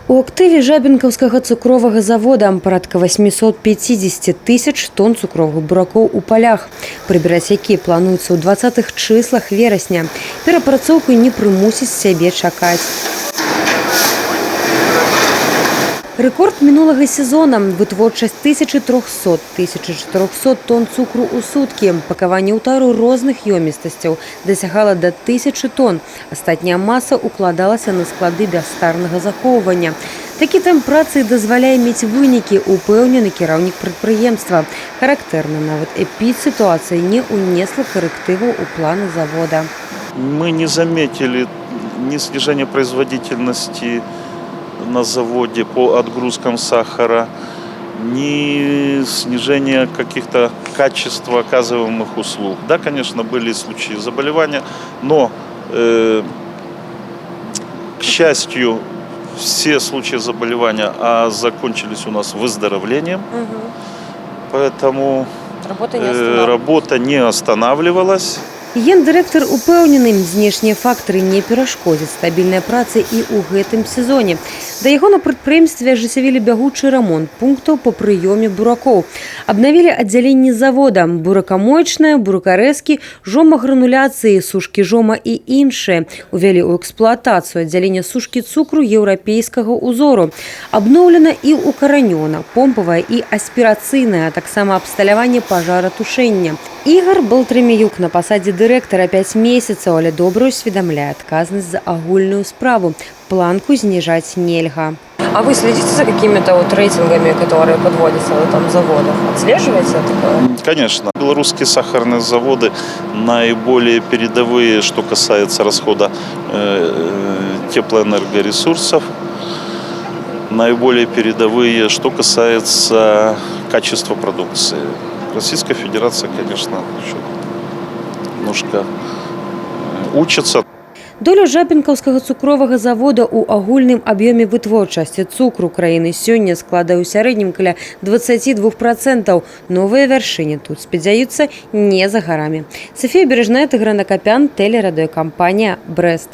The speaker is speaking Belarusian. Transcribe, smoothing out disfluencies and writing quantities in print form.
У актыве Жабінкаўскага цукровага завода парадка 850 тысяч тонн цукровых буракоў у палях, прыбіраць якія плануецца ў 20-х чыслах верасня. Перапрацоўку не прымусіць сябе чакаць. Рэкорд мінулага сезона – вытворчасць 1300-1400 тонн цукру ў суткі. Пакаванне ў тару розных ёмістасцяў дасягала да 1000 тонн. Астатняя маса укладалася на склады бястарнага захоўвання. Такі тэмп працы дазваляе мець вынікі, упэўнены кіраўнік прадпрыемства. Характэрна, нават эпідсітуацыя не ўнесла карэктываў у планы завода. Мы не заметили ни снижения производительности на заводе по отгрузкам сахара, ни снижения каких-то качества оказываемых услуг. Да, конечно, были случаи заболевания, но, к счастью, все случаи заболевания закончились у нас выздоровлением, поэтому работа не останавливалась. Гендырэктар упэўнены, знешнія фактары не перашкодзяць стабільнай працы і ў гэтым сезоне. Да яго на прадпрыемстве ажыццявілі бягучы рамонт пунктаў па прыёме буракоў. Абнавілі аддзяленні завода, буракамоечнае, буракарэзкі, жомагрануляцыі, сушкі жома і іншыя. Увялі ў эксплуатацыю аддзялення сушкі цукру еўрапейскага ўзору. Абноўлена і укаранёна помпавае і аспірацыйнае, а таксама абсталяванне пажаратушэння. Ігор Балтраміюк на пасадзе дырэктара 5 месяцаў, але добра ўсведамляе адказнасць за агульную справу. Планку снижать нельга. А вы следите за какими-то рейтингами, которые подводятся в этом заводах? Отслеживаете такое? Конечно. Белорусские сахарные заводы наиболее передовые, что касается расхода теплоэнергоресурсов, наиболее передовые, что касается качества продукции. Российская Федерация, конечно, еще немножко учится. Доля Жабінкаўскага цукровага завода ў агульным аб'ёме вытворчасці цукру краіны сёння складае ў сярэднім каля 22%. Новыя вяршыні тут спадзяюцца не за гарамі. Софія Бережная, Тыгран Акапян, тэлерадыёкампанія «Брэст».